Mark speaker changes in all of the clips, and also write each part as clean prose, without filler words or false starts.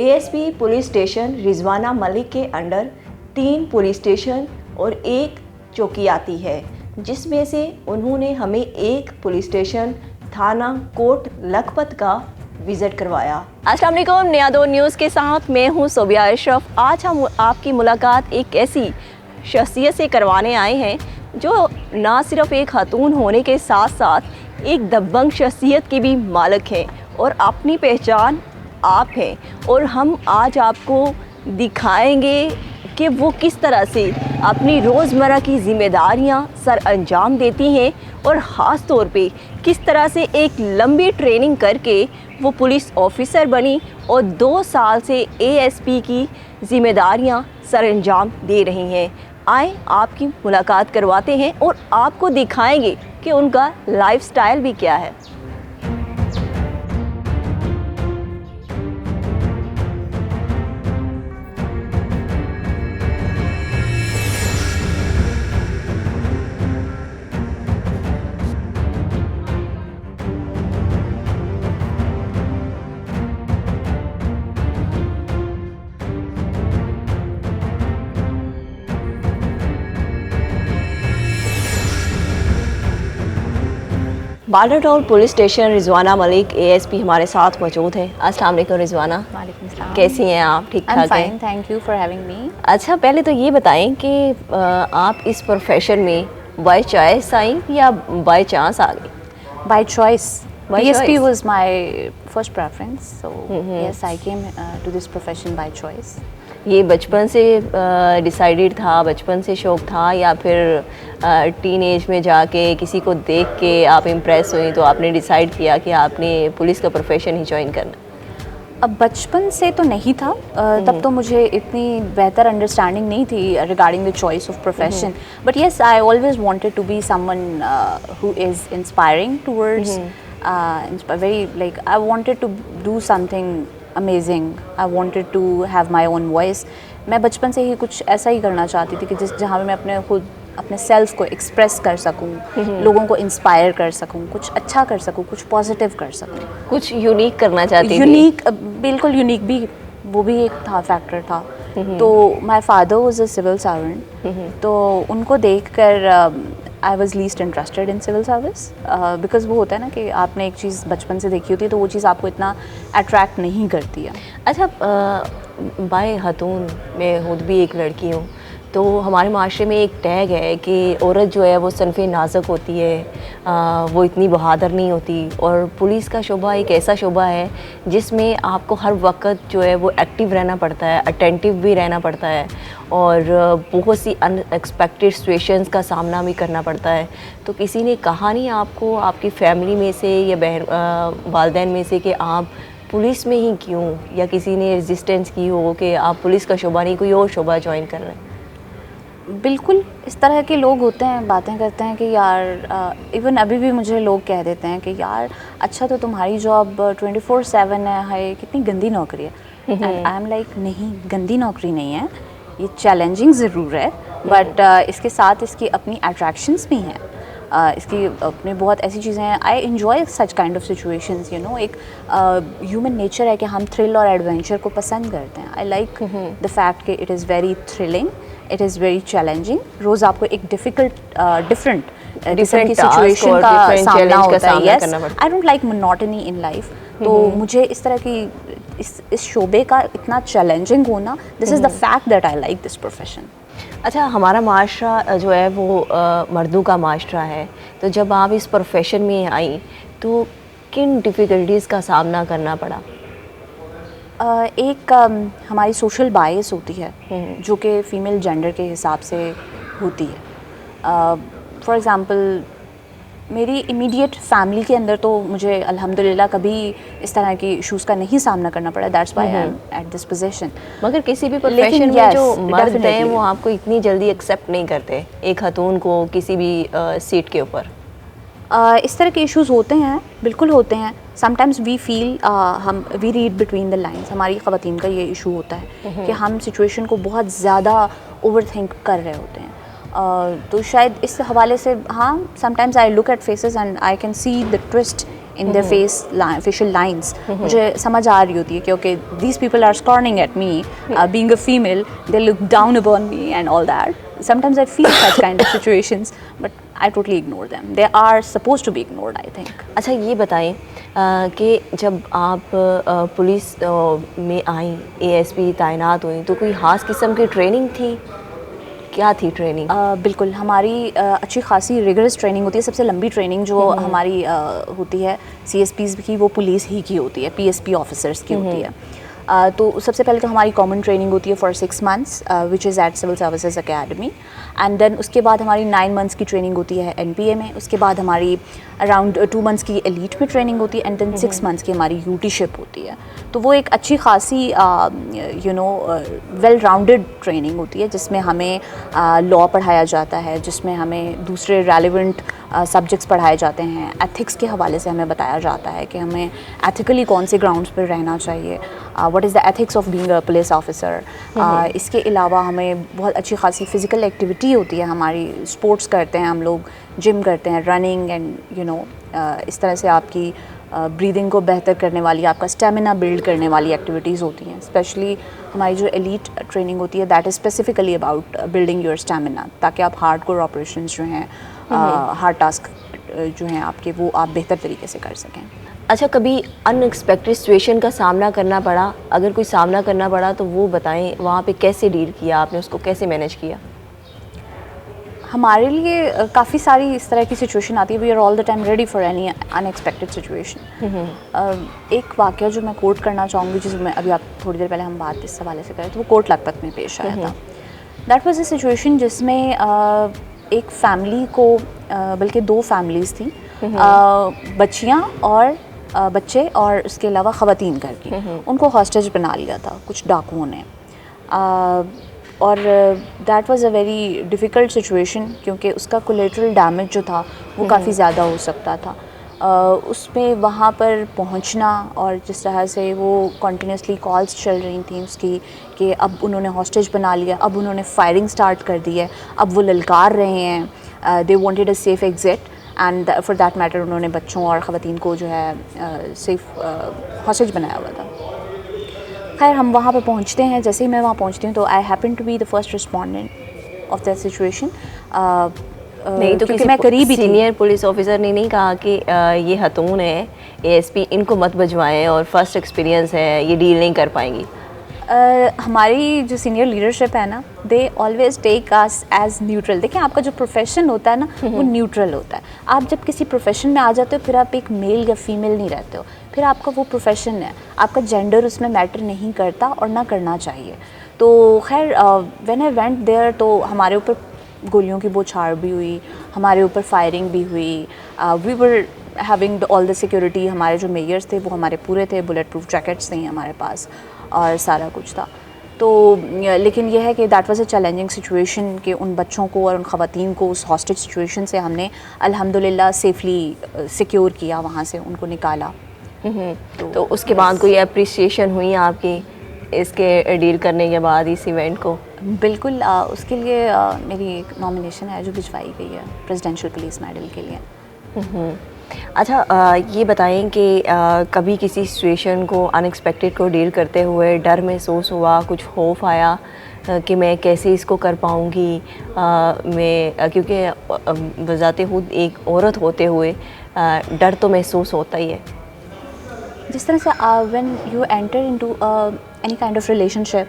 Speaker 1: ASP police station Rizwana Malik के under 3 police station और 1 चौकी आती है, जिसमें से उन्होंने हमें एक पुलिस स्टेशन थाना कोट लखपत का विज़िट करवाया। अस्सलाम वालेकुम, नया दौर न्यूज़ के साथ मैं हूं सोबिया अशरफ। आज हम आपकी मुलाकात एक ऐसी शख्सियत से करवाने आए हैं जो ना सिर्फ एक खातून होने के साथ साथ एक दबंग शख्सियत की भी मालिक हैं और अपनी पहचान आप हैं। और हम आज आपको दिखाएंगे कि वो किस तरह से अपनी रोज़मर्रा की ज़िम्मेदारियां सर अंजाम देती हैं और ख़ास तौर पे किस तरह से एक लंबी ट्रेनिंग करके वो पुलिस ऑफिसर बनी और 2 साल से एएसपी की ज़िम्मेदारियां सर अंजाम दे रही हैं। आए आपकी मुलाकात करवाते हैं और आपको दिखाएंगे कि उनका लाइफस्टाइल भी क्या है। Border town police station Rizwana Malik ASP हमारे साथ मौजूद हैं। अस्सलाम वालेकुम रिजवाना।
Speaker 2: वालेकुम सलाम।
Speaker 1: कैसी हैं आप? ठीक ठाक हैं?
Speaker 2: Fine, thank you for having me.
Speaker 1: अच्छा, पहले तो ये बताएं कि आप इस प्रोफेशन में बाय चॉइस आई या बाय चांस आ गई?
Speaker 2: By choice. PSP
Speaker 1: choice.
Speaker 2: was my first preference, so yes, I came to this profession by choice.
Speaker 1: ये बचपन से डिसाइडेड था, बचपन से शौक़ था या फिर टीन एज में जाके किसी को देख के आप इम्प्रेस हुई तो आपने डिसाइड किया कि आपने पुलिस का प्रोफेशन ही ज्वाइन करना?
Speaker 2: अब बचपन से तो नहीं था, तब तो मुझे इतनी बेहतर अंडरस्टैंडिंग नहीं थी regarding the choice of profession, but yes I always wanted to be someone who is inspiring towards very, like, I wanted to do something amazing. I wanted to have my own voice. मैं बचपन से ही कुछ ऐसा ही करना चाहती थी कि जहाँ पे मैं अपने खुद अपने सेल्फ को एक्सप्रेस कर सकूँ, लोगों को इंस्पायर कर सकूँ, कुछ अच्छा कर सकूँ, कुछ पॉजिटिव कर सकूँ,
Speaker 1: कुछ यूनिक करना चाहती थी।
Speaker 2: यूनिक, बिल्कुल यूनिक भी, वो भी एक था फैक्टर था। तो my father was a civil servant, तो उनको देखकर I was least interested in civil service, because वो होता है ना कि आपने एक चीज़ बचपन से देखी होती है तो वो चीज़ आपको इतना अट्रैक्ट नहीं करती है।
Speaker 1: अच्छा, बाय खातून, मैं खुद भी एक लड़की हूँ, तो हमारे माशरे में एक टैग है कि औरत जो है वो सनफ़े नाजुक होती है, वो इतनी बहादुर नहीं होती। और पुलिस का शोबा एक ऐसा शोबा है जिसमें आपको हर वक्त जो है वो एक्टिव रहना पड़ता है, अटेंटिव भी रहना पड़ता है और बहुत सी अनएक्सपेक्टेड सिचुएशंस का सामना भी करना पड़ता है। तो किसी ने कहा नहीं आपको, आपकी फैमिली में से या बहन वालिदैन में से कि आप पुलिस में ही क्यों, या किसी ने रेजिस्टेंस की हो कि आप पुलिस का शोबा नहीं कोई और शोबा ज्वाइन कर लें?
Speaker 2: बिल्कुल, इस तरह के लोग होते हैं, बातें करते हैं कि यार, इवन अभी भी मुझे लोग कह देते हैं कि यार अच्छा तो तुम्हारी जॉब 24/7 है, हाय कितनी गंदी नौकरी है। एंड आई एम लाइक, नहीं, गंदी नौकरी नहीं है, ये चैलेंजिंग ज़रूर है, बट इसके साथ इसकी अपनी अट्रैक्शंस भी हैं, इसकी अपनी बहुत ऐसी चीज़ें हैं। I enjoy such kind of situations, you know, एक ह्यूमन नेचर है कि हम थ्रिल और एडवेंचर को पसंद करते हैं। आई लाइक द फैक्ट कि it is very thrilling, it is very challenging. रोज़ आपको एक डिफरेंट किस्म की सिचुएशन का सामना होता है। Yes, I don't like monotony in life. तो मुझे इस तरह की इस शोबे का इतना चैलेंजिंग होना, this is the fact that I like this profession.
Speaker 1: अच्छा, हमारा माशरा जो है वो मर्दों का माशरा है, तो जब आप इस प्रोफेशन में आई तो किन डिफ़िकल्टीज़ का सामना करना पड़ा?
Speaker 2: एक हमारी सोशल बायस होती है जो कि फ़ीमेल जेंडर के हिसाब से होती है। फॉर एग्ज़ाम्पल, मेरी इमीडिएट फैमिली के अंदर तो मुझे अल्हम्दुलिल्लाह कभी इस तरह की इश्यूज़ का नहीं सामना करना पड़ा, that's why I am at this position.
Speaker 1: मगर किसी भी प्रोफेशन में जो मर्द हैं वो आपको इतनी जल्दी एक्सेप्ट नहीं करते, एक खातून को किसी भी सीट के ऊपर।
Speaker 2: इस तरह के इश्यूज़ होते हैं, बिल्कुल होते हैं। Sometimes we feel, we read between the lines, हमारी ख़वातीन का ये इशू होता है कि हम सिचुएशन को बहुत ज़्यादा ओवर थिंक कर रहे होते हैं। तो शायद इस हवाले से हाँ, sometimes I look at faces and I can see the twist in their facial lines मुझे समझ आ रही होती है क्योंकि these people are scorning at me being a female, they look down upon me and all that. Sometimes I feel such kind of situations, but I totally ignore them. They are supposed to be ignored, I think.
Speaker 1: अच्छा ये बताएं कि जब आप police में आई, ASP तैनात हुई, तो कोई ख़ास किस्म की ट्रेनिंग थी? क्या थी ट्रेनिंग?
Speaker 2: बिल्कुल हमारी अच्छी खासी रिगरस ट्रेनिंग होती है. सबसे लंबी ट्रेनिंग जो हमारी होती है CSPs की, वो पुलिस ही की होती है, PSP ऑफिसर्स की होती है. तो सबसे पहले तो हमारी कॉमन ट्रेनिंग होती है for 6 months which is at civil services academy. And then उसके बाद हमारी 9 months की ट्रेनिंग होती है NPA में. उसके बाद हमारी अराउंड 2 months की एलीट में ट्रेनिंग होती है. एंड देन 6 months की हमारी यूटीशिप होती है. तो वो एक अच्छी खासी वेल राउंडेड ट्रेनिंग होती है जिसमें हमें लॉ पढ़ाया जाता है, जिसमें हमें दूसरे रेलिवेंट सब्जेक्ट्स पढ़ाए जाते हैं. एथिक्स के हवाले से हमें बताया जाता है कि हमें एथिकली कौन से ग्राउंड्स पर रहना चाहिए, what is the ethics of being a police officer. इसके अलावा हमें बहुत अच्छी खासी फ़िज़िकल एक्टिविटी होती है हमारी. स्पोर्ट्स करते हैं हम लोग, जिम करते हैं, रनिंग एंड इस तरह से आपकी ब्रीदिंग को बेहतर करने वाली, आपका स्टेमिना बिल्ड करने वाली एक्टिविटीज़ होती हैं. स्पेशली हमारी जो एलीट ट्रेनिंग होती है that is specifically about building your stamina, ताकि आप हार्डकोर ऑपरेशंस जो हैं, हार्ड टास्क जो हैं आपके, वो आप बेहतर तरीके से कर सकें.
Speaker 1: अच्छा, कभी अनएक्सपेक्टेड सिचुएशन का सामना करना पड़ा? अगर कोई सामना करना पड़ा तो वो बताएं, वहाँ पे कैसे डील किया आपने, उसको कैसे मैनेज किया?
Speaker 2: हमारे लिए काफ़ी सारी इस तरह की सिचुएशन आती है. We are all the time ready for any unexpected situation. एक वाक़या जो मैं कोट करना चाहूँगी, जिसमें अभी आप थोड़ी देर पहले हम बात इस हवाले से करें, तो वो कोट लखपत में पेश आया था. दैट वाज अ सिचुएशन जिसमें एक फैमिली को, बल्कि 2 फैमिलीज़ थी, बच्चियाँ और बच्चे और उसके अलावा ख़वातीन करके, उनको हॉस्टेज बना लिया था कुछ डाकुओं ने. और that was a very difficult situation क्योंकि उसका कोलेटरल डैमेज जो था वो काफ़ी ज़्यादा हो सकता था. उसमें वहाँ पर पहुँचना और जिस तरह से वो कंटिन्यूसली कॉल्स चल रही थी उसकी कि अब उन्होंने हॉस्टेज बना लिया, अब उन्होंने फायरिंग स्टार्ट कर दी है, अब वो ललकार रहे हैं, they wanted a safe exit and for that matter उन्होंने बच्चों और ख़वातीन को जो है सेफ़ हॉस्टेज बनाया हुआ था. खैर हम वहाँ पर पहुँचते हैं. जैसे ही मैं वहाँ पहुँचती हूँ तो I happen to be the first respondent of that situation.
Speaker 1: नहीं तो किसी
Speaker 2: मैं करीब ही
Speaker 1: सीनियर पुलिस ऑफिसर ने नहीं कहा कि ये हतून है, ASP, इनको मत भिजवाएं और फर्स्ट एक्सपीरियंस है, ये डील नहीं कर पाएंगी?
Speaker 2: हमारी जो सीनियर लीडरशिप है ना, they always take us as neutral. देखिए आपका जो प्रोफेशन होता है ना, वो न्यूट्रल होता है. आप जब किसी प्रोफेशन में आ जाते हो फिर आप एक मेल या फीमेल नहीं रहते हो, फिर आपका वो प्रोफेशन है, आपका जेंडर उसमें मैटर नहीं करता और ना करना चाहिए. तो खैर व्हेन आई वेंट देयर तो हमारे ऊपर गोलियों की बौछार भी हुई, हमारे ऊपर फायरिंग भी हुई. We were having all the security. हमारे जो मेयर्स थे वो हमारे पूरे थे, बुलेट प्रूफ जैकेट्स थे हमारे पास और सारा कुछ था. तो लेकिन यह है कि that was a challenging situation कि उन बच्चों को और उन ख़वातीन को उस हॉस्टेज सिचुएशन से हमने अल्हम्दुलिल्लाह सेफली सिक्योर किया, वहाँ से उनको निकाला.
Speaker 1: तो उसके बाद कोई अप्रिसिएशन हुई आपकी इसके डील करने के बाद इस इवेंट को?
Speaker 2: बिल्कुल. उसके लिए मेरी एक नॉमिनेशन है जो भिजवाई गई है प्रेसिडेंशियल पुलिस मेडल के लिए.
Speaker 1: अच्छा, ये बताएं कि कभी किसी सिचुएशन को, अनएक्सपेक्टेड को डील करते हुए डर महसूस हुआ, कुछ खौफ आया कि मैं कैसे इसको कर पाऊँगी? मैं क्योंकि बजाते खुद एक औरत होते हुए डर तो महसूस होता ही है.
Speaker 2: जिस तरह से when you enter into any kind of relationship,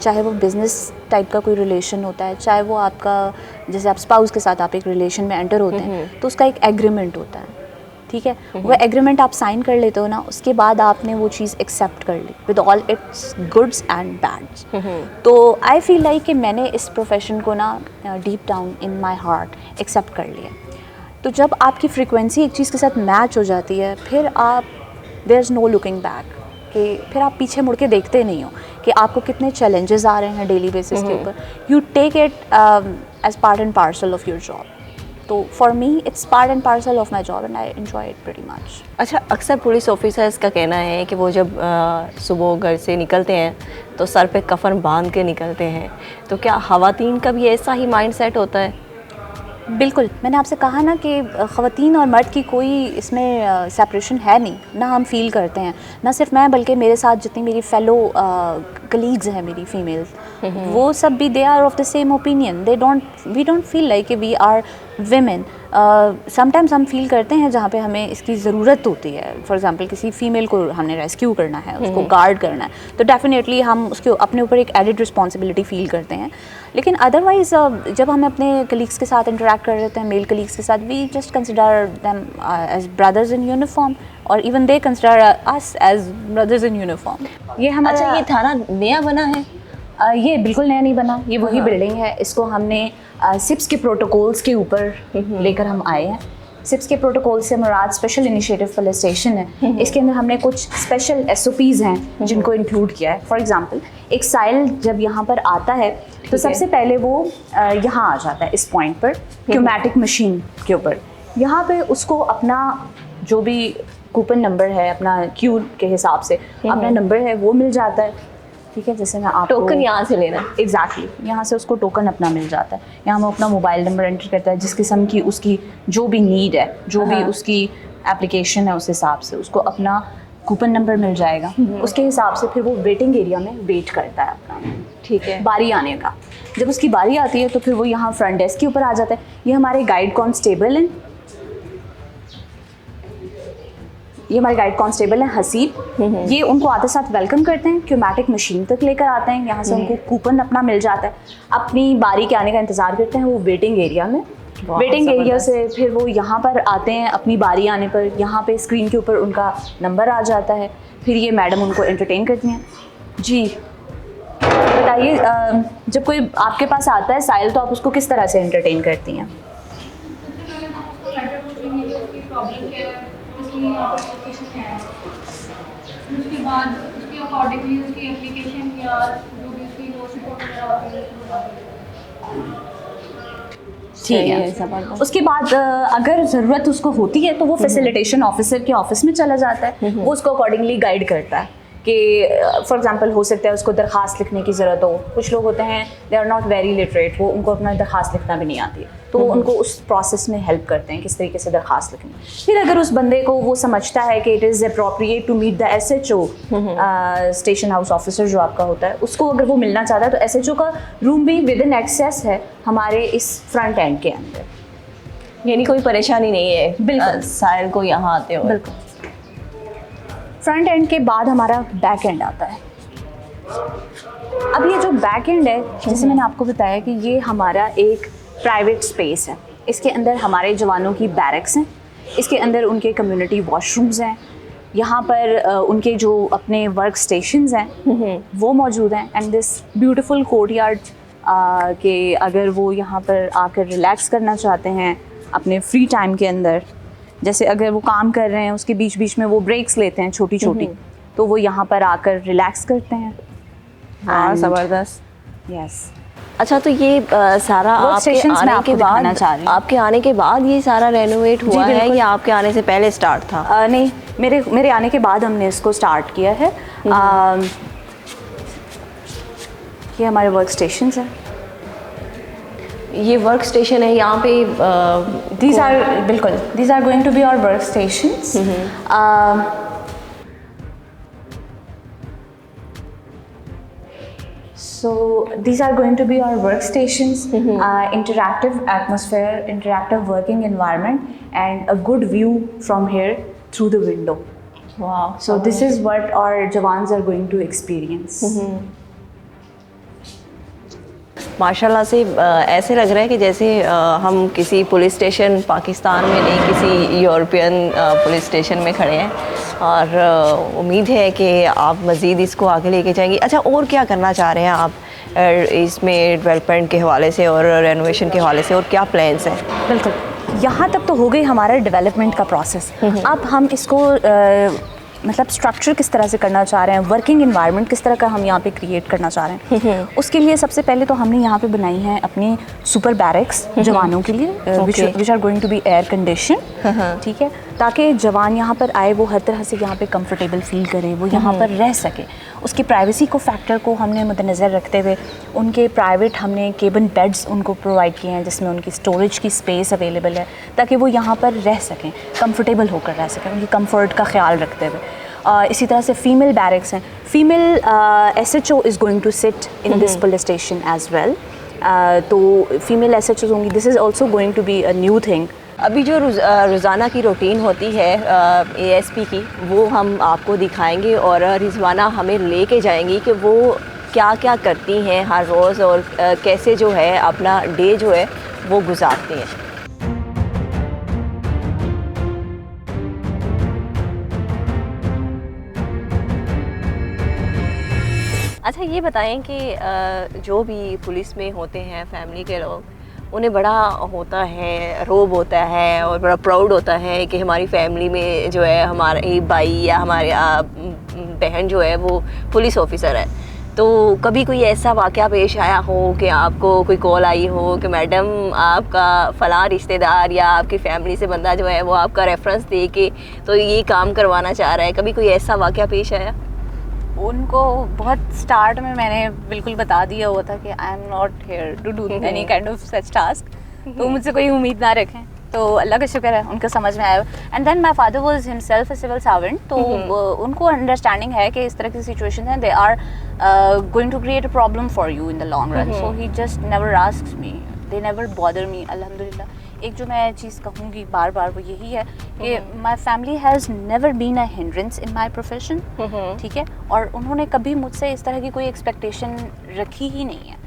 Speaker 2: चाहे वो बिज़नेस टाइप का कोई रिलेशन होता है, चाहे वो आपका, जैसे आप स्पाउस के साथ आप एक रिलेशन में एंटर होते हैं तो उसका एक एग्रीमेंट होता है. ठीक है, वो एग्रीमेंट आप साइन कर लेते हो ना, उसके बाद आपने वो चीज़ एक्सेप्ट कर ली with all its goods and bads. तो आई फील लाइक कि मैंने इस प्रोफेशन को ना deep down in my heart accept कर लिया. तो जब आपकी फ्रिक्वेंसी एक चीज़ के साथ मैच हो जाती है, फिर आप there is no looking back, कि फिर आप पीछे मुड़ के देखते नहीं हो कि आपको कितने चैलेंजेस आ रहे हैं डेली बेसिस के ऊपर. You take it as part and parcel of your job. तो for me it's part and parcel of my job and I enjoy it pretty much.
Speaker 1: अच्छा, अक्सर पुलिस ऑफिसर्स का कहना है कि वो जब सुबह घर से निकलते हैं तो सर पे कफन बांध के निकलते हैं. तो क्या ख़वातीन का भी ऐसा ही माइंड सेट होता है?
Speaker 2: बिल्कुल, मैंने आपसे कहा ना कि ख़वातीन और मर्द की कोई इसमें सेपरेशन है नहीं, ना हम फ़ील करते हैं, ना सिर्फ मैं बल्कि मेरे साथ जितनी मेरी फ़ेलो कलीग्स हैं मेरी फ़ीमेल्स, वो सब भी they are of the same opinion, we don't feel like we are women. Sometimes हम फील करते हैं जहाँ पे हमें इसकी ज़रूरत होती है, फॉर एग्ज़ाम्पल किसी फ़ीमेल को हमने रेस्क्यू करना है, उसको गार्ड करना है, तो डेफिनेटली हम उसके अपने ऊपर एक एडिड रिस्पॉन्सिबिलिटी फ़ील करते हैं। लेकिन अदरवाइज़ जब हम अपने कलीग्स के साथ इंटरेक्ट कर रहे होते हैं, मेल कलीग्स के साथ, we just consider them as brothers in uniform और even they consider us as brothers in uniform. ये हमारा
Speaker 1: अच्छा, ये थाना नया बना है?
Speaker 2: ये बिल्कुल नया नहीं बना, ये वही बिल्डिंग है। इसको हमने सिप्स के प्रोटोकॉल्स के ऊपर लेकर हम आए हैं। सिप्स के प्रोटोकॉल से मुराद स्पेशल इनिशिएटिव पुलिस स्टेशन है। इसके अंदर हमने कुछ स्पेशल SOPs हैं जिनको इंक्लूड किया है। फॉर एग्जांपल, एक साइल जब यहाँ पर आता है तो सबसे पहले वो यहाँ आ जाता है इस पॉइंट पर, क्यूमैटिक मशीन के ऊपर। यहाँ पे उसको अपना जो भी कूपन नंबर है, अपना क्यू के हिसाब से अपना नंबर है, वो मिल जाता है। ठीक है, जैसे मैं आपको
Speaker 1: टोकन यहाँ से लेना?
Speaker 2: एग्जैक्टली, यहाँ से उसको टोकन अपना मिल जाता है। यहाँ वो अपना मोबाइल नंबर एंटर करता है, जिस किस्म की उसकी जो भी नीड है, जो भी उसकी एप्लीकेशन है, उस हिसाब से उसको अपना कूपन नंबर मिल जाएगा। उसके हिसाब से फिर वो वेटिंग एरिया में वेट करता है अपना,
Speaker 1: ठीक है,
Speaker 2: बारी आने का। जब उसकी बारी आती है तो फिर वो यहाँ फ्रंट डेस्क के ऊपर आ जाता है। ये हमारे गाइड कांस्टेबल हैं, ये हमारे गाइड कांस्टेबल हैं हसीब। ये उनको आते साथ वेलकम करते हैं, क्यूमैटिक मशीन तक लेकर आते हैं। यहाँ से उनको कूपन अपना मिल जाता है, अपनी बारी के आने का इंतज़ार करते हैं वो वेटिंग एरिया में। वेटिंग एरिया से फिर वो यहाँ पर आते हैं, अपनी बारी आने पर यहाँ पे स्क्रीन के ऊपर उनका नंबर आ जाता है। फिर ये मैडम उनको एंटरटेन करती हैं। जी बताइए, जब कोई आपके पास आता है साइल, तो आप उसको किस तरह से एंटरटेन करती हैं?
Speaker 3: उसके बाद उसके अकॉर्डिंगली उसकी एप्लीकेशन या जो भी उसकी नोट्स रिपोर्ट वगैरह होती है।
Speaker 2: ठीक है, उसके बाद अगर ज़रूरत उसको होती है तो वो फैसिलिटेशन ऑफिसर के ऑफिस में चला जाता है। वो उसको अकॉर्डिंगली गाइड करता है कि फॉर एग्जांपल हो सकता है उसको दरख्वास्त लिखने की ज़रूरत हो। कुछ लोग होते हैं they are not very literate, वो उनको अपना दरख्वास्त लिखना भी नहीं आती है, तो वो उनको उस प्रोसेस में हेल्प करते हैं किस तरीके से दरख्वास्त लिखनी। फिर अगर उस बंदे को वो समझता है कि it is appropriate to meet the SHO, station house officer जो आपका होता है, उसको अगर वो मिलना चाहता है तो SHO का रूम भी विद इन एक्सेस है हमारे इस फ्रंट एंड के अंदर।
Speaker 1: यानी कोई परेशानी नहीं है
Speaker 2: बिल्कुल
Speaker 1: साइल को यहाँ आते हो?
Speaker 2: बिल्कुल। फ्रंट एंड के बाद हमारा बैक एंड आता है। अब ये जो बैक एंड है, जैसे मैंने आपको बताया कि ये हमारा एक प्राइवेट स्पेस है। इसके अंदर हमारे जवानों की बैरक्स हैं, इसके अंदर उनके कम्युनिटी वॉशरूम्स हैं, यहाँ पर उनके जो अपने वर्क स्टेशंस हैं वो मौजूद हैं। एंड दिस ब्यूटीफुल कोर्टयार्ड के अगर वो यहाँ पर आकर रिलैक्स करना चाहते हैं अपने फ्री टाइम के अंदर, जैसे अगर वो काम कर रहे हैं उसके बीच बीच में वो ब्रेक्स लेते हैं छोटी छोटी, तो वो यहाँ पर आकर रिलैक्स करते हैं।
Speaker 1: हाँ, ज़बरदस्त।
Speaker 2: यस।
Speaker 1: अच्छा, तो ये सारा आपके आने के बाद ये सारा रेनोवेट हुआ है या आपके आने से पहले स्टार्ट था?
Speaker 2: नहीं, मेरे आने के बाद हमने इसको स्टार्ट किया है। ये हमारे वर्क स्टेशंस हैं।
Speaker 1: ये वर्क स्टेशन है यहाँ पे?
Speaker 2: These are going to be our work stations. So these are going to be our workstations, interactive atmosphere, interactive working environment, and a good view from here through the window.
Speaker 1: Wow!
Speaker 2: So this is what our Jawans are going to experience.
Speaker 1: माशाल्लाह से ऐसे लग रहा है कि जैसे हम किसी पुलिस स्टेशन पाकिस्तान में नहीं, किसी यूरोपियन पुलिस स्टेशन में खड़े हैं, और उम्मीद है कि आप मज़ीद इसको आगे लेके जाएंगी। अच्छा, और क्या करना चाह रहे हैं आप इसमें डेवलपमेंट के हवाले से और रेनोवेशन के हवाले से, और क्या प्लान्स हैं?
Speaker 2: बिल्कुल, यहाँ तक तो हो गई हमारा डेवलपमेंट का प्रोसेस। अब हम इसको मतलब स्ट्रक्चर किस तरह से करना चाह रहे हैं, वर्किंग एनवायरनमेंट किस तरह का हम यहाँ पे क्रिएट करना चाह रहे हैं। उसके लिए सबसे पहले तो हमने यहाँ पे बनाई हैं अपनी सुपर बैरक्स जवानों के लिए, which are going to be air condition. ठीक है, ताकि जवान यहाँ पर आए वो हर तरह से यहाँ पे कंफर्टेबल फील करें, वो यहाँ पर रह सके। उसकी प्राइवेसी को फैक्टर को हमने मद्देनज़र रखते हुए उनके प्राइवेट हमने केबिन बेड्स उनको प्रोवाइड किए हैं, जिसमें उनकी स्टोरेज की स्पेस अवेलेबल है ताकि वो यहाँ पर रह सकें, कंफर्टेबल होकर रह सकें, उनकी कंफर्ट का ख्याल रखते हुए। इसी तरह से फ़ीमेल बैरक्स हैं, female SHO is going to sit in this police station as well. तो फीमेल SHOs होंगी, this is also going to be a new thing.
Speaker 1: अभी जो रोज़ाना की रूटीन होती है ASP की, वो हम आपको दिखाएंगे और रिजवाना हमें लेके जाएंगी कि वो क्या क्या करती हैं हर रोज़ और कैसे जो है अपना डे जो है वो गुजारती हैं। अच्छा ये बताएं कि जो भी पुलिस में होते हैं फैमिली के लोग, उन्हें बड़ा होता है, रोब होता है और बड़ा प्राउड होता है कि हमारी फैमिली में जो है हमारे भाई या हमारे बहन जो है वो पुलिस ऑफिसर है। तो कभी कोई ऐसा वाक़या पेश आया हो कि आपको कोई कॉल आई हो कि मैडम आपका फ़लाँ रिश्तेदार या आपकी फैमिली से बंदा जो है वो आपका रेफरेंस दे के तो ये काम करवाना चाह रहा है, कभी कोई ऐसा वाक़या पेश आया?
Speaker 2: उनको बहुत स्टार्ट में मैंने बिल्कुल बता दिया हुआ था कि I am not here to do any kind of such task, तो मुझसे कोई उम्मीद ना रखें। तो अल्लाह का शुक्र है उनको समझ में आया। And then my father was himself a civil servant, तो उनको अंडरस्टैंडिंग है कि इस तरह की सिचुएशन है, they are going to create a problem for you in the long run, so he just never asks me, they never bother me, अल्हम्दुलिल्लाह। एक जो मैं चीज़ कहूँगी बार बार वो यही है कि my family has never been a hindrance in my profession, ठीक है, और उन्होंने कभी मुझसे इस तरह की कोई एक्सपेक्टेशन रखी ही नहीं है।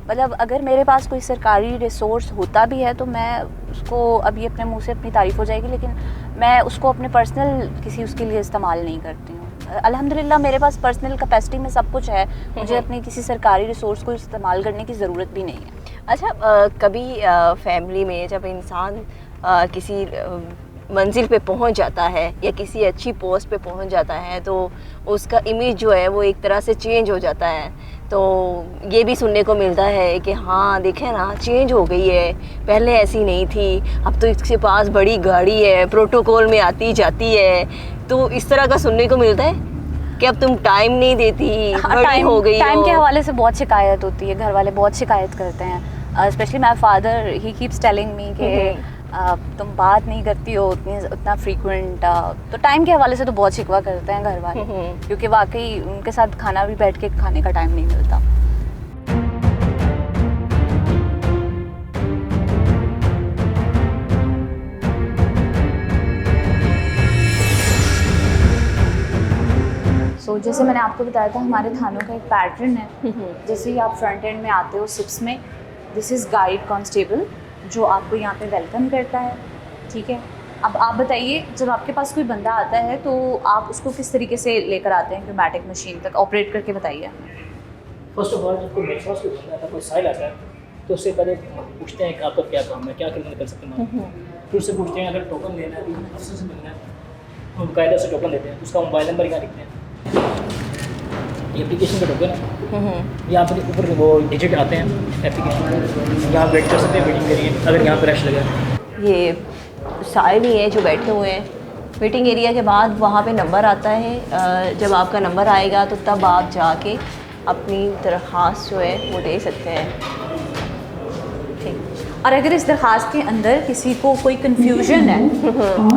Speaker 2: मतलब अगर मेरे पास कोई सरकारी रिसोर्स होता भी है तो मैं उसको, अभी अपने मुंह से अपनी तारीफ़ हो जाएगी, लेकिन मैं उसको अपने पर्सनल किसी उसके लिए इस्तेमाल नहीं करती हूँ। अल्हम्दुलिल्लाह मेरे पास पर्सनल कैपेसिटी में सब कुछ है, मुझे अपनी किसी सरकारी रिसोर्स को इस्तेमाल करने की ज़रूरत भी नहीं है।
Speaker 1: अच्छा कभी फैमिली में जब इंसान किसी मंजिल पे पहुंच जाता है या किसी अच्छी पोस्ट पे पहुंच जाता है तो उसका इमेज जो है वो एक तरह से चेंज हो जाता है, तो ये भी सुनने को मिलता है कि हाँ देखें ना चेंज हो गई है, पहले ऐसी नहीं थी, अब तो इसके पास बड़ी गाड़ी है, प्रोटोकॉल में आती जाती है, तो इस तरह का सुनने को मिलता है कि अब तुम टाइम नहीं देती, बड़ी हो गई हो।
Speaker 2: टाइम के हवाले से बहुत शिकायत होती है, घर वाले बहुत शिकायत करते हैं, specially my father, he keeps telling me कि तुम बात नहीं करती हो उतना फ्रीक्वेंट, तो टाइम के हवाले से तो बहुत शिकवा करते हैं घर वाले, क्योंकि वाकई उनके साथ खाना भी बैठ के खाने का टाइम नहीं मिलता। तो जैसे मैंने आपको बताया था हमारे थानों का एक पैटर्न है, जैसे ही आप फ्रंट एंड में आते हो 6 में, दिस इज़ गाइड कांस्टेबल जो आपको यहाँ पे वेलकम करता है, ठीक है। अब आप बताइए, जब आपके पास कोई बंदा आता है तो आप उसको किस तरीके से लेकर आते हैं न्यूमैटिक मशीन तक, ऑपरेट करके बताइए।
Speaker 4: फर्स्ट ऑफ ऑल जब कोई मेरे पास कोई बंदा आता है, कोई साइल आता है, तो उससे पहले पूछते हैं कि आपका क्या काम है, क्या कर सकते हैं, फिर उससे पूछते हैं अगर टोकन लेना है, अफसर से मिलना है, तो कायदा से टोकन देते हैं, उसका मोबाइल नंबर यहाँ लिखते हैं, ये एप्लीकेशन का टोकन है, यहाँ पर ऊपर वो डिजिट आते हैं एप्लीकेशन, यहाँ वेट कर सकते हैं वेटिंग के लिए अगर यहाँ पर रश लगा।
Speaker 1: ये साइल ही है जो बैठे हुए हैं वेटिंग एरिया के बाद, वहाँ पे नंबर आता है, जब आपका नंबर आएगा तो तब आप जाके अपनी दरख्वास्त जो है वो दे सकते हैं, ठीक।
Speaker 2: और अगर इस दरख्वास्त के अंदर किसी को कोई कन्फ्यूजन है,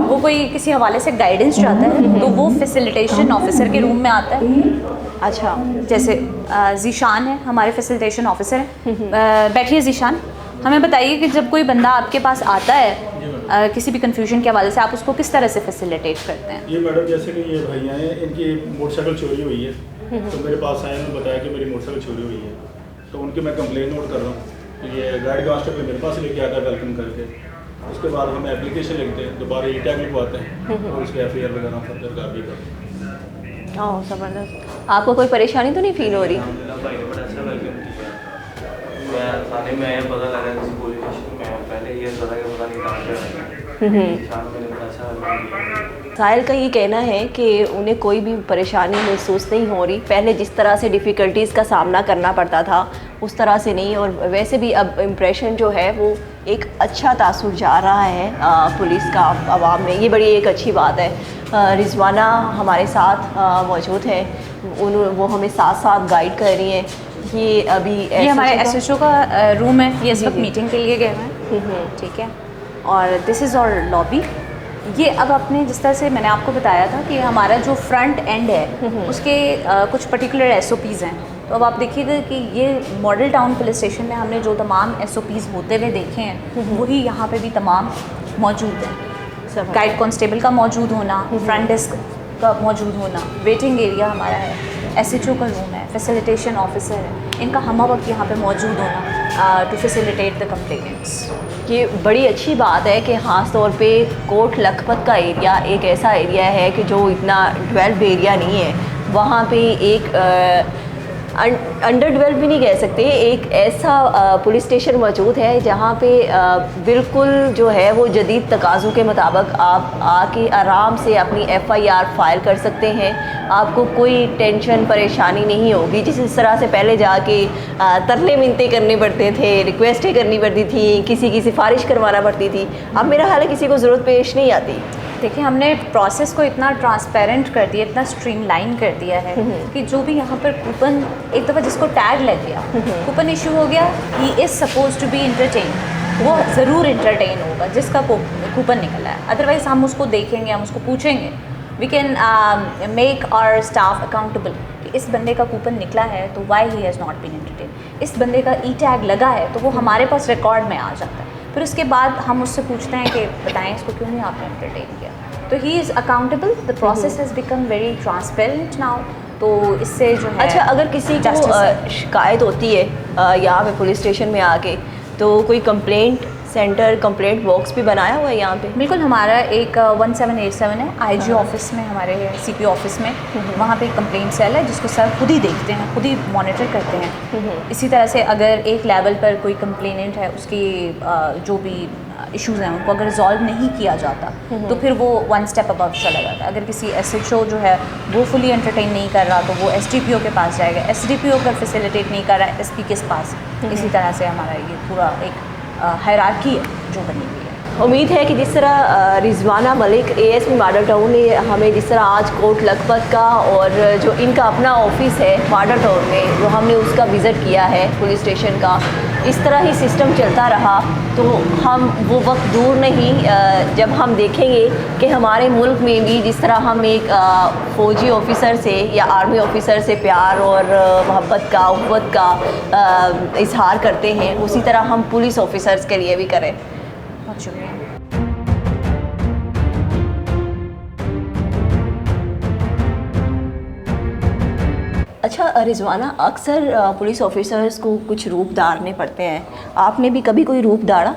Speaker 2: वो कोई किसी हवाले से गाइडेंस चाहता है, तो वो फैसिलिटेशन ऑफिसर के रूम में आता है।
Speaker 1: अच्छा,
Speaker 2: जैसे ज़ीशान है हमारे फैसिलिटेशन ऑफिसर हैं, बैठिए ज़ीशान, हमें बताइए कि जब कोई बंदा आपके पास आता है किसी भी कन्फ्यूजन के हवाले से, आप उसको किस तरह से फैसिलिटेट करते हैं?
Speaker 5: ये मैडम जैसे कि ये भैया हैं, इनकी मोटरसाइकिल चोरी हुई है, तो मेरे पास आए, उन्होंने बताया कि मेरी मोटरसाइकिल चोरी हुई है, तो उनकी मैं कंप्लेंट नोट कर रहा हूँ, तो ये गाइड कांस्टेबल मेरे पास लेके आता है वेलकम करके, उसके बाद हम एप्लीकेशन लिखते हैं, दोबारा ई टैग लिखवाते हैं और उसके FIR वगैरह फर्दर कार्रवाई करते हैं।
Speaker 1: हाँ ज़बरदस्त। आपको कोई परेशानी तो नहीं फील हो रही?
Speaker 6: थाने में आया, पता लगा किसी पुलिस स्टेशन में, पहले ये पता कि पता नहीं कहाँ पे।
Speaker 1: साहिल का ये कहना है कि उन्हें कोई भी परेशानी महसूस नहीं हो रही, पहले जिस तरह से डिफ़िकल्टीज़ का सामना करना पड़ता था उस तरह से नहीं, और वैसे भी अब इम्प्रेशन जो है वो एक अच्छा तासुर जा रहा है पुलिस का आवाम में, ये बड़ी एक अच्छी बात है। रिजवाना हमारे साथ मौजूद हैं, वो हमें साथ साथ गाइड कर रही हैं। ये अभी
Speaker 2: ये हमारे SHO का रूम है, ये इस वक्त
Speaker 1: जी।
Speaker 2: मीटिंग के लिए गए हुए हैं, ठीक है। और दिस इज़ आवर लॉबी। ये अब आपने जिस तरह से मैंने आपको बताया था कि हमारा जो फ्रंट एंड है उसके कुछ पर्टिकुलर SOPs हैं। तो अब आप देखिएगा कि ये मॉडल टाउन पुलिस स्टेशन में हमने जो तमाम SOPs होते हुए देखे हैं वही यहाँ पे भी तमाम मौजूद हैं। गाइड कांस्टेबल का मौजूद होना, फ्रंट डेस्क का मौजूद होना, वेटिंग एरिया हमारा है, SHO का रूम है, फैसिलिटेशन ऑफिसर है, इनका हम वक्त यहाँ पे मौजूद होना टू फैसिलिटेट द कंप्लेनेंट्स।
Speaker 1: ये बड़ी अच्छी बात है कि ख़ास तौर पे कोट लखपत का एरिया एक ऐसा एरिया है कि जो इतना डेवलप्ड एरिया नहीं है, वहाँ पे एक अंडर डेवलप भी नहीं कह सकते, एक ऐसा पुलिस स्टेशन मौजूद है जहाँ पे बिल्कुल जो है वो जदीद तकाज़ों के मुताबिक आप आके आराम से अपनी FIR फाइल कर सकते हैं। आपको कोई टेंशन परेशानी नहीं होगी। जिस तरह से पहले जाके तरले मिन्नतें करने पड़ते थे, रिक्वेस्टें करनी पड़ती थी, किसी की सिफारिश करवाना पड़ती थी, अब मेरा ख्याल है किसी को ज़रूरत पेश नहीं आती।
Speaker 2: देखिए हमने प्रोसेस को इतना ट्रांसपेरेंट कर दिया, इतना स्ट्रीमलाइन कर दिया है कि जो भी यहाँ पर कूपन एक दफ़ा जिसको टैग लग गया, कूपन इशू हो गया, he is suppose to be entertain, वो ज़रूर इंटरटेन होगा जिसका कूपन निकला है। अदरवाइज़ हम उसको देखेंगे, हम उसको पूछेंगे, we can make our staff accountable कि इस बंदे का कूपन निकला है तो why he has not been entertain, इस बंदे का टैग लगा है तो वो हमारे पास रिकॉर्ड में आ जाता है। फिर उसके बाद हम उससे पूछते हैं कि बताएं इसको क्यों नहीं आपने एंटरटेन किया, तो he is accountable. The process has become very transparent now. तो इससे जो है
Speaker 1: अच्छा, अगर किसी को शिकायत होती है यहाँ पे पुलिस स्टेशन में आके, तो कोई कंप्लेंट सेंटर, कंप्लेंट बॉक्स भी बनाया हुआ है यहाँ पे?
Speaker 2: बिल्कुल, हमारा एक 1787 है IG ऑफिस में, हमारे CP ऑफिस में, वहाँ पे कंप्लेंट सेल है जिसको सर खुद ही देखते हैं, खुद ही मॉनिटर करते हैं। इसी तरह से अगर एक लेवल पर कोई कंप्लेनेंट है, उसकी जो भी इश्यूज़ हैं उनको अगर रिजॉल्व नहीं किया जाता तो फिर वो 1 स्टेप अबव चला जाता है। अगर किसी SHO जो है वो फुली एंटरटेन नहीं कर रहा तो वो SDPO के पास जाएगा, SDPO अगर फैसिलिटेट नहीं कर रहा है SP के पास। इसी तरह से हमारा ये पूरा एक हायरार्की है जो बनी हुई है।
Speaker 1: उम्मीद है कि जिस तरह Rizwana Malik ASP model town ने हमें जिस तरह आज कोट लखपत का और जो इनका अपना ऑफिस है मॉडल टाउन में, जो हमने उसका विज़िट किया है पुलिस स्टेशन का, इस तरह ही सिस्टम चलता रहा तो हम वो वक्त दूर नहीं जब हम देखेंगे कि हमारे मुल्क में भी जिस तरह हम एक फ़ौजी ऑफिसर से या आर्मी ऑफिसर से प्यार और मोहब्बत का, उख़्वत का इजहार करते हैं, उसी तरह हम पुलिस ऑफिसर्स के लिए भी करें।
Speaker 2: बहुत शुक्रिया।
Speaker 1: अच्छा रिजवाना, अक्सर पुलिस ऑफिसर्स को कुछ रूप धारने पड़ते हैं, आपने भी कभी कोई रूप धारा?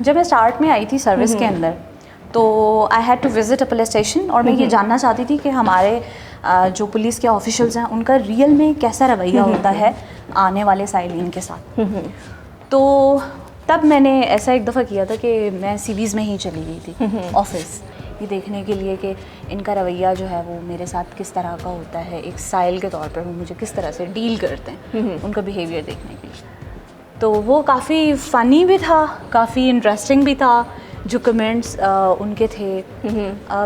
Speaker 2: जब मैं स्टार्ट में आई थी सर्विस के अंदर तो I had to visit a police station और मैं ये जानना चाहती थी कि हमारे जो पुलिस के ऑफिशियल्स हैं उनका रियल में कैसा रवैया होता है आने वाले साइलिन के साथ। तो तब मैंने ऐसा एक दफ़ा किया था कि मैं सीरीज़ में ही चली गई थी ऑफिस, ये देखने के लिए कि इनका रवैया जो है वो मेरे साथ किस तरह का होता है, एक साइल के तौर पर वो मुझे किस तरह से डील करते हैं, उनका बिहेवियर देखने के लिए। तो वो काफ़ी फ़नी भी था, काफ़ी इंटरेस्टिंग भी था जो कमेंट्स उनके थे,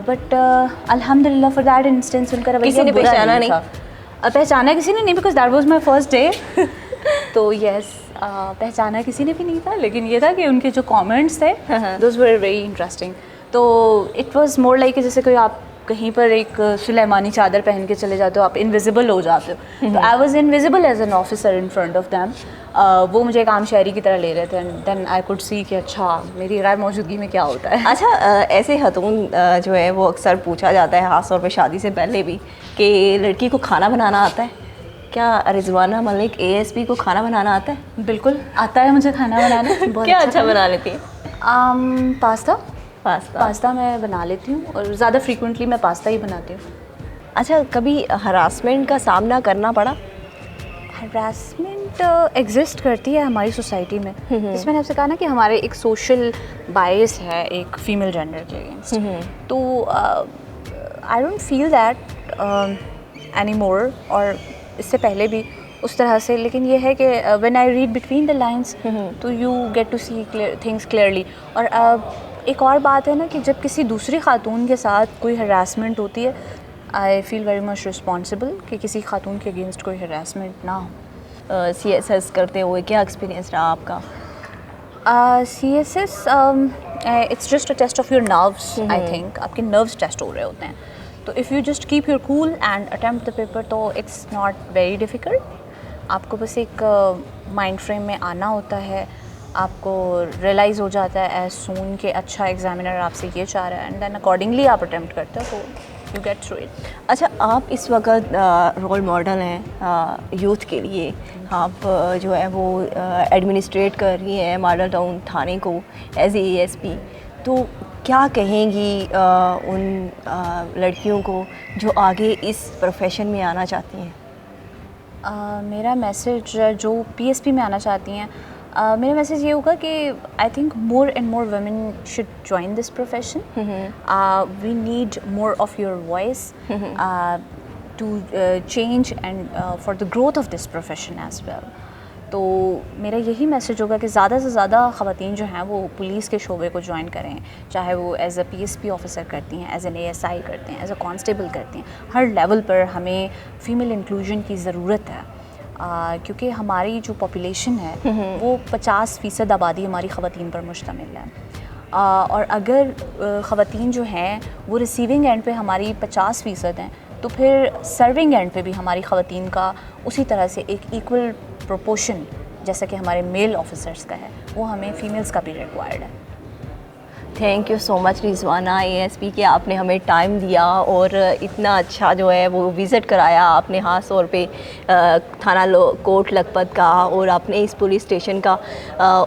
Speaker 2: बट अल्हम्दुलिल्लाह फॉर दैट इंस्टेंस उनका रवैया
Speaker 1: किसी ने
Speaker 2: बुरा
Speaker 1: पहचाना नहीं
Speaker 2: था। पहचाना किसी ने नहीं, because that was my first day. तो यस, पहचाना किसी ने भी नहीं था, लेकिन ये था कि उनके जो कमेंट्स थे दोज वर वेरी इंटरेस्टिंग। तो इट वाज मोर लाइक जैसे कोई आप कहीं पर एक सुलेमानी चादर पहन के चले जाते हो, आप इनविजिबल हो जाते हो। तो I was invisible as an officer in front of them. वो मुझे एक आम शहरी की तरह ले रहे थे and then I could see कि अच्छा मेरी गैर मौजूदगी में क्या होता है।
Speaker 1: अच्छा, ऐसे खतून जो है वो अक्सर पूछा जाता है, ख़ास तौर पे शादी से पहले भी, कि लड़की को खाना बनाना आता है। क्या रिजवाना मलिक ASP को खाना बनाना आता है?
Speaker 2: बिल्कुल आता है मुझे खाना बनाना। बहुत
Speaker 1: क्या अच्छा बना लेती है?
Speaker 2: पास्ता मैं बना लेती हूँ और ज़्यादा फ्रीक्वेंटली मैं पास्ता ही बनाती हूँ।
Speaker 1: अच्छा, कभी हरासमेंट का सामना करना पड़ा?
Speaker 2: हरासमेंट एग्जिस्ट करती है हमारी सोसाइटी में। जिसमें मैंने आपसे कहा ना कि हमारे एक सोशल बायस है एक फ़ीमेल जेंडर के अगेंस्ट। तो I don't feel that any more, और इससे पहले भी उस तरह से। लेकिन ये है कि when I read between the lines तो you get to see things clearly. और एक और बात है ना कि जब किसी दूसरी खातून के साथ कोई हरासमेंट होती है, I feel very much responsible कि किसी खातून के अगेंस्ट कोई हरासमेंट ना हो।
Speaker 1: CSS करते हुए क्या एक्सपीरियंस रहा आपका?
Speaker 2: CSS it's just a test of your nerves, I think आपके नर्व्स टेस्ट हो रहे होते हैं। तो if you just keep your cool and attempt the paper, तो इट्स नॉट वेरी डिफ़िकल्ट। आपको बस एक माइंड फ्रेम में आना होता है, आपको रियलाइज़ हो जाता है एज सून कि अच्छा एग्जामिनर आपसे ये चाह रहा है, एंड देन अकॉर्डिंगली आप अटेम्प्ट करते हो, तो यू गेट थ्रू इट।
Speaker 1: अच्छा, आप इस वक्त रोल मॉडल हैं यूथ के लिए। आप जो है वो एडमिनिस्ट्रेट कर रही हैं मॉडल टाउन थाने को एज ए ASP। तो क्या कहेंगी उन लड़कियों को जो आगे इस प्रोफेशन में आना चाहती हैं?
Speaker 2: मेरा मैसेज जो PSP में आना चाहती हैं, मेरा मैसेज ये होगा कि I think more and more women should join this profession. We need more of your voice to change and for the growth of this profession as well. तो मेरा यही मैसेज होगा कि ज़्यादा से ज़्यादा ख़वातीन जो हैं वो पुलिस के शोबे को ज्वाइन करें, चाहे वो एज अ PSP ऑफिसर करती हैं, एज एन ASI करते हैं, एज अ कांस्टेबल करती हैं। हर लेवल पर हमें फ़ीमेल इंक्लूजन की ज़रूरत है, क्योंकि हमारी जो पॉपुलेशन है वो 50% आबादी हमारी ख़वातीन पर मुश्तमिल है। और अगर ख़वातीन जो हैं वो रिसीविंग एंड पे हमारी 50% हैं, तो फिर सर्विंग एंड पे भी हमारी ख़वातीन का उसी तरह से एक इक्वल प्रोपोर्शन जैसा कि हमारे मेल ऑफिसर्स का है, वो हमें फ़ीमेल्स का भी रिक्वायर्ड है।
Speaker 1: Thank you so much Rizwana ASP कि आपने हमें टाइम दिया और इतना अच्छा जो है वो विज़िट कराया आपने, ख़ास तौर पे थाना कोट लखपत का और अपने इस पुलिस स्टेशन का।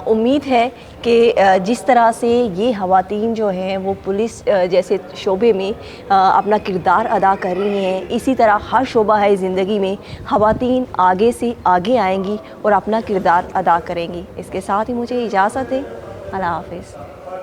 Speaker 1: उम्मीद है कि जिस तरह से ये ख़वातीन जो हैं वो पुलिस जैसे शोबे में अपना किरदार अदा कर रही हैं, इसी तरह हर शोबा है ज़िंदगी में ख़वातीन आगे से आगे आएंगी और अपना किरदार अदा करेंगी। इसके साथ ही मुझे इजाज़त है, अल्लाह हाफ़िज़।